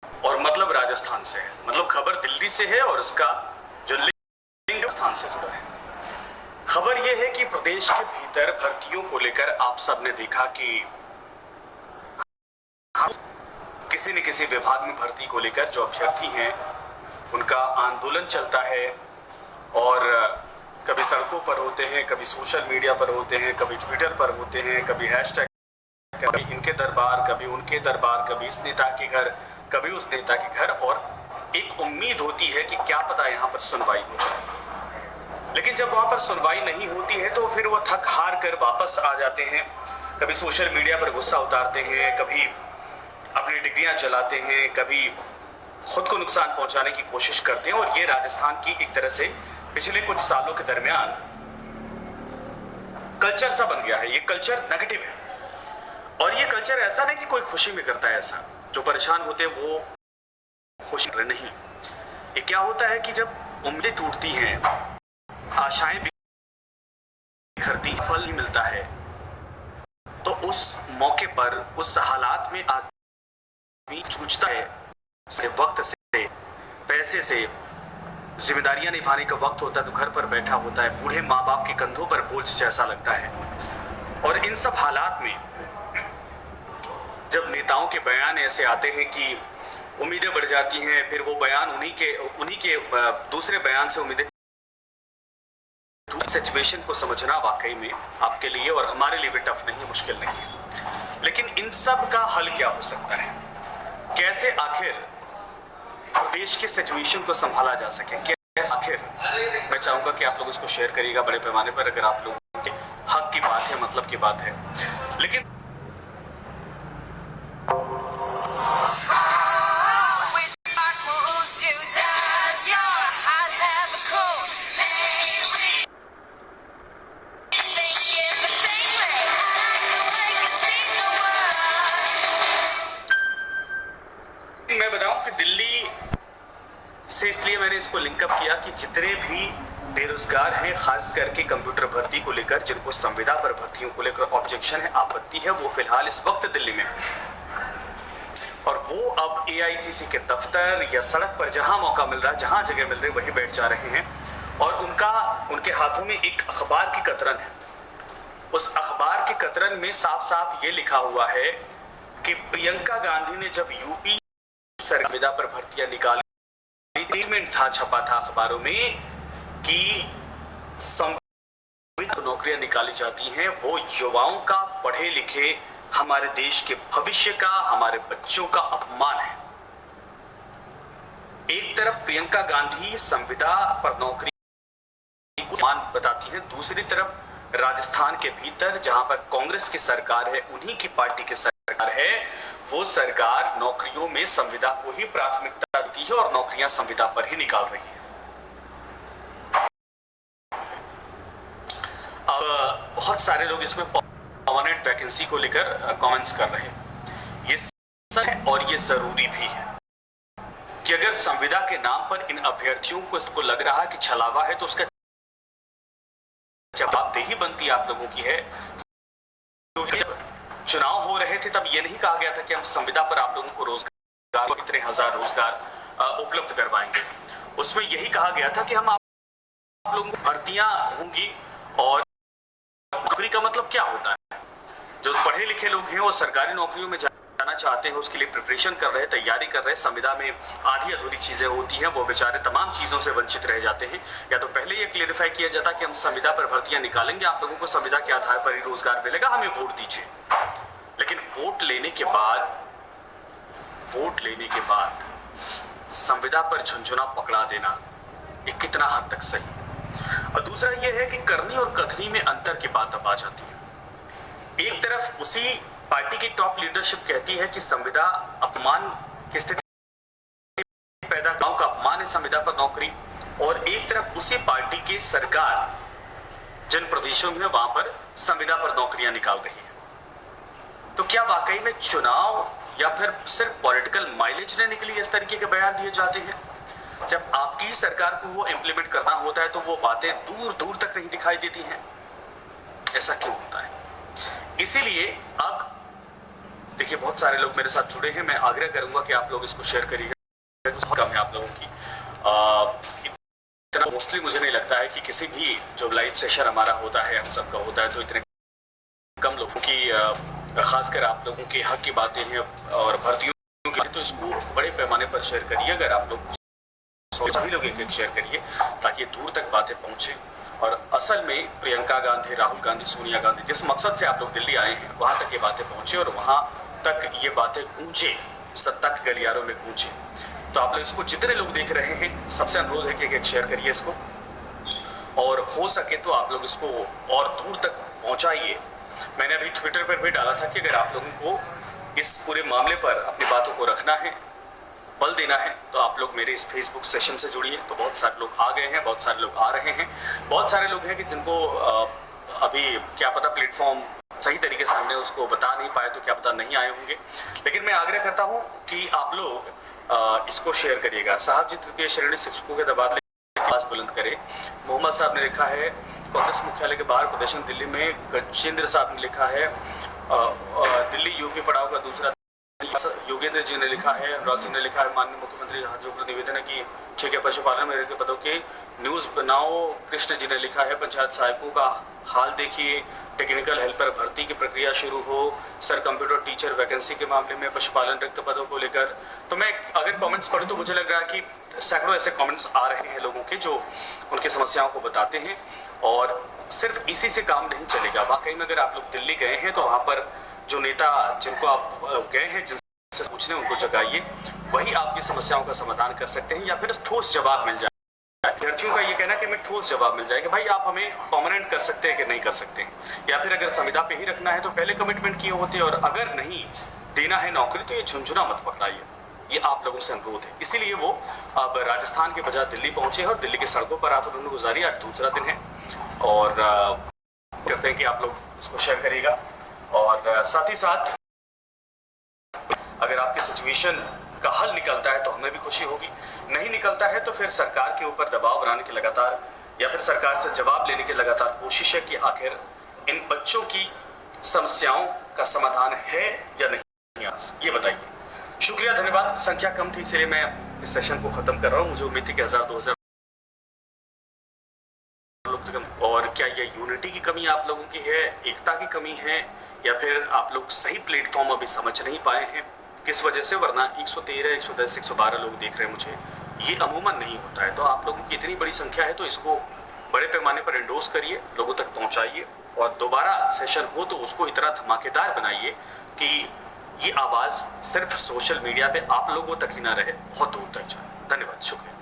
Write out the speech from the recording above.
और मतलब राजस्थान से है, मतलब खबर दिल्ली से है और उसका जो लिंक राजस्थान से जुड़ा है। खबर यह है कि प्रदेश के भीतर भर्तियों को लेकर आप सबने देखा कि किसी न किसी विभाग में भर्ती को लेकर जो अभ्यर्थी हैं उनका आंदोलन चलता है और कभी सड़कों पर होते हैं, कभी सोशल मीडिया पर होते हैं, कभी ट्विटर पर होते हैं, कभी हैशटैग, कभी इनके दरबार, कभी उनके दरबार, कभी इस नेता के घर, कभी उस नेता के घर, और एक उम्मीद होती है कि क्या पता यहाँ पर सुनवाई हो जाए। लेकिन जब वहां पर सुनवाई नहीं होती है तो फिर वो थक हार कर वापस आ जाते हैं। कभी सोशल मीडिया पर गुस्सा उतारते हैं, कभी अपनी डिग्रियां जलाते हैं, कभी खुद को नुकसान पहुंचाने की कोशिश करते हैं। और ये राजस्थान की एक तरह से पिछले कुछ सालों के दरमियान कल्चर सा बन गया है। ये कल्चर नेगेटिव है और ये कल्चर ऐसा नहीं कि कोई खुशी में करता है ऐसा, जो परेशान होते हैं वो खुशी नहीं। ये क्या होता है कि जब उम्मीदें टूटती हैं, आशाएं बिखरती, फल नहीं मिलता है, तो उस मौके पर, उस हालात में आदमी जूझता है। वक्त से, पैसे से, जिम्मेदारियां निभाने का वक्त होता है तो घर पर बैठा होता है, बूढ़े माँ बाप के कंधों पर बोझ जैसा लगता है। और इन सब हालात में जब नेताओं के बयान ऐसे आते हैं कि उम्मीदें बढ़ जाती हैं, फिर वो बयान उन्हीं के दूसरे बयान से उम्मीदें, सिचुएशन को समझना वाकई में आपके लिए और हमारे लिए भी टफ नहीं, मुश्किल नहीं है। लेकिन इन सब का हल क्या हो सकता है? कैसे आखिर देश के सिचुएशन को संभाला जा सके? कैसे आखिर, मैं चाहूंगा कि आप लोग इसको शेयर करिएगा बड़े पैमाने पर, अगर आप लोगों के हक की बात है, मतलब की बात है। लेकिन मैं बताऊं कि दिल्ली से इसलिए मैंने इसको लिंकअप किया कि जितने भी बेरोजगार हैं, खास करके कंप्यूटर भर्ती को लेकर, जिनको संविदा पर भर्तियों को लेकर ऑब्जेक्शन है, आपत्ति है, वो फिलहाल इस वक्त दिल्ली में और वो अब एआईसीसी के दफ्तर या सड़क पर जहां मौका मिल रहा है, जहां जगह मिल रही, वहीं बैठ जा रहे हैं। और उनके हाथों में एक अखबार की कतरन है। उस अखबार के कतरन में साफ साफ ये लिखा हुआ है कि प्रियंका गांधी ने जब यूपी संविदा पर भर्तियां निकाली, स्टेटमेंट था, छपा था अखबारों में कि संविदा नौकरियां निकाली जाती हैं, वो युवाओं का, पढ़े लिखे हमारे देश के भविष्य का, हमारे बच्चों का अपमान है। एक तरफ प्रियंका गांधी संविदा पर नौकरी को अपमान बताती है, दूसरी तरफ राजस्थान के भीतर जहां पर कांग्रेस की सरकार है, उन्हीं की पार्टी की सरकार है, वो सरकार नौकरियों में संविदा को ही प्राथमिकता देती है और नौकरियां संविदा पर ही निकाल रही है। अब बहुत सारे लोग इसमें परमानेंट वैकेंसी को लेकर कमेंट्स कर रहे हैं। ये सच है और ये जरूरी भी है कि अगर संविदा के नाम पर इन अभ्यर्थियों को इसको लग रहा है कि छलावा है, तो उसका जवाबदेही बनती आप लोगों की है। क्योंकि चुनाव हो रहे थे तब ये नहीं कहा गया था कि हम संविदा पर आप लोगों को रोजगार, इतने हजार रोजगार उपलब्ध करवाएंगे। उसमें यही कहा गया था कि हम आप लोगों को भर्तियां होंगी। और नौकरी का मतलब क्या होता है? जो पढ़े लिखे लोग हैं वो सरकारी नौकरियों में जाना चाहते हैं, उसके लिए प्रिपरेशन कर रहे हैं, तैयारी कर रहे हैं। संविदा में आधी अधूरी चीजें होती हैं, वो बेचारे तमाम चीजों से वंचित रह जाते हैं। या तो पहले ये क्लेरिफाई किया जाता कि हम संविदा पर भर्तियां निकालेंगे, आप लोगों को संविदा के आधार पर ही रोजगार मिलेगा, हमें वोट दीजिए। लेकिन वोट लेने के बाद संविदा पर झुनझुना पकड़ा देना, ये कितना हद तक सही? और दूसरा ये है कि करनी और कथनी में अंतर की बात अब आ जाती है। एक तरफ उसी पार्टी की टॉप लीडरशिप कहती है कि संविदा अपमान की स्थिति पैदा, गांव का अपमान है संविदा पर नौकरी, और एक तरफ उसी पार्टी की सरकार जिन प्रदेशों में वहां पर संविदा पर नौकरियां निकाल रही है। तो क्या वाकई में चुनाव या फिर सिर्फ पॉलिटिकल माइलेज लेने के लिए इस तरीके के बयान दिए जाते हैं? जब आपकी सरकार को वो इंप्लीमेंट करना होता है तो वो बातें दूर दूर तक नहीं दिखाई देती हैं। ऐसा क्यों होता है? इसीलिए अब देखिए बहुत सारे लोग मेरे साथ जुड़े हैं, मैं आग्रह करूंगा कि आप लोग इसको शेयर करिएगा। कम है आप लोगों की इतना मोस्टली मुझे नहीं लगता है कि किसी भी जो लाइव सेशन हमारा होता है, हम सबका होता है, तो इतने कम लोगों की खासकर आप लोगों के हक की बातें हैं और भर्तियों की, तो इसको बड़े पैमाने पर शेयर करिए। अगर आप लोग सभी लोग एक शेयर करिए ताकि दूर तक बातें पहुंचे और असल में प्रियंका गांधी, राहुल गांधी, सोनिया गांधी जिस मकसद से आप लोग दिल्ली आए हैं वहां तक ये बातें पहुंचे और वहां तक ये बातें गूंजे, सत्ता के गलियारों में गूंजे। तो आप लोग इसको जितने लोग देख रहे हैं सबसे अनुरोध है कि एक शेयर करिए इसको, और हो सके तो आप लोग इसको और दूर तक पहुंचाइए। मैंने अभी ट्विटर पर भी डाला था कि अगर आप लोगों को इस पूरे मामले पर अपनी बातों को रखना है, बल देना है, तो आप लोग मेरे इस फेसबुक सेशन से जुड़िए। तो बहुत सारे लोग आ गए हैं, बहुत सारे लोग आ रहे हैं, बहुत सारे लोग हैं कि जिनको अभी क्या पता प्लेटफॉर्म सही तरीके से हमने उसको बता नहीं पाए, तो क्या पता नहीं आए होंगे। लेकिन मैं आग्रह करता हूं कि आप लोग इसको शेयर करिएगा। साहब जी तृतीय श्रेणी शिक्षकों के तबादले बुलंद करे। मोहम्मद साहब ने लिखा है कांग्रेस मुख्यालय के बाहर प्रदर्शन दिल्ली में। गजेंद्र साहब ने लिखा है दिल्ली यूपी पड़ाव का दूसरा। योगेंद्र जी ने लिखा है, अनुराग जी ने लिखा है माननीय मुख्यमंत्री हाजिर पर निवेदन है कि ठीक है पशुपालन में के पदों के न्यूज़ बनाओ। कृष्ण जी ने लिखा है पंचायत सहायकों का हाल देखिए, टेक्निकल हेल्पर भर्ती की प्रक्रिया शुरू हो। सर कंप्यूटर टीचर वैकेंसी के मामले में पशुपालन रिक्त पदों को लेकर। तो मैं अगर कमेंट्स पढ़ूं तो मुझे लग रहा है कि सैकड़ों ऐसे कमेंट्स आ रहे हैं लोगों के जो उनकी समस्याओं को बताते हैं। और सिर्फ इसी से काम नहीं चलेगा, वाकई में अगर आप लोग दिल्ली गए हैं तो वहाँ पर जो नेता जिनको आप गए हैं जिनसे पूछने उनको जगाइए, वही आपकी समस्याओं का समाधान कर सकते हैं या फिर ठोस जवाब मिल जाए। विद्यार्थियों का ये कहना है कि हमें ठोस जवाब मिल जाए कि भाई आप हमें परमानेंट कर सकते हैं कि नहीं कर सकते हैं, या फिर अगर संविदा पे ही रखना है तो पहले कमिटमेंट किए होते, और अगर नहीं देना है नौकरी तो ये झुंझुना मत पकड़ाइए। ये आप लोगों से अनुरोध है। इसीलिए वो अब राजस्थान के बजाय दिल्ली पहुंचे हैं और दिल्ली की सड़कों पर रात उन्होंने गुजारी। आज दूसरा दिन है और कहते हैं कि आप लोग इसको शेयर करिएगा। और साथ ही साथ अगर आपके सिचुएशन का हल निकलता है तो हमें भी खुशी होगी, नहीं निकलता है तो फिर सरकार के ऊपर दबाव बनाने की लगातार या फिर सरकार से जवाब लेने की लगातार कोशिश है कि आखिर इन बच्चों की समस्याओं का समाधान है या नहीं, ये बताइए। शुक्रिया, धन्यवाद। संख्या कम थी इसलिए मैं इस सेशन को खत्म कर रहा हूँ। मुझे उम्मीद थी कि 1000-2000 लोग। और क्या ये यूनिटी की कमी आप लोगों की है, एकता की कमी है, या फिर आप लोग सही प्लेटफॉर्म अभी समझ नहीं पाए हैं, किस वजह से? वरना 113, 110, 112 लोग देख रहे हैं मुझे, ये अमूमन नहीं होता है। तो आप लोगों की इतनी बड़ी संख्या है तो इसको बड़े पैमाने पर एंडोर्स करिए, लोगों तक पहुंचाइए, और दोबारा सेशन हो तो उसको इतना धमाकेदार बनाइए कि ये आवाज़ सिर्फ सोशल मीडिया पे आप लोगों तक ही ना रहे, बहुत दूर तक जाए। धन्यवाद, शुक्रिया।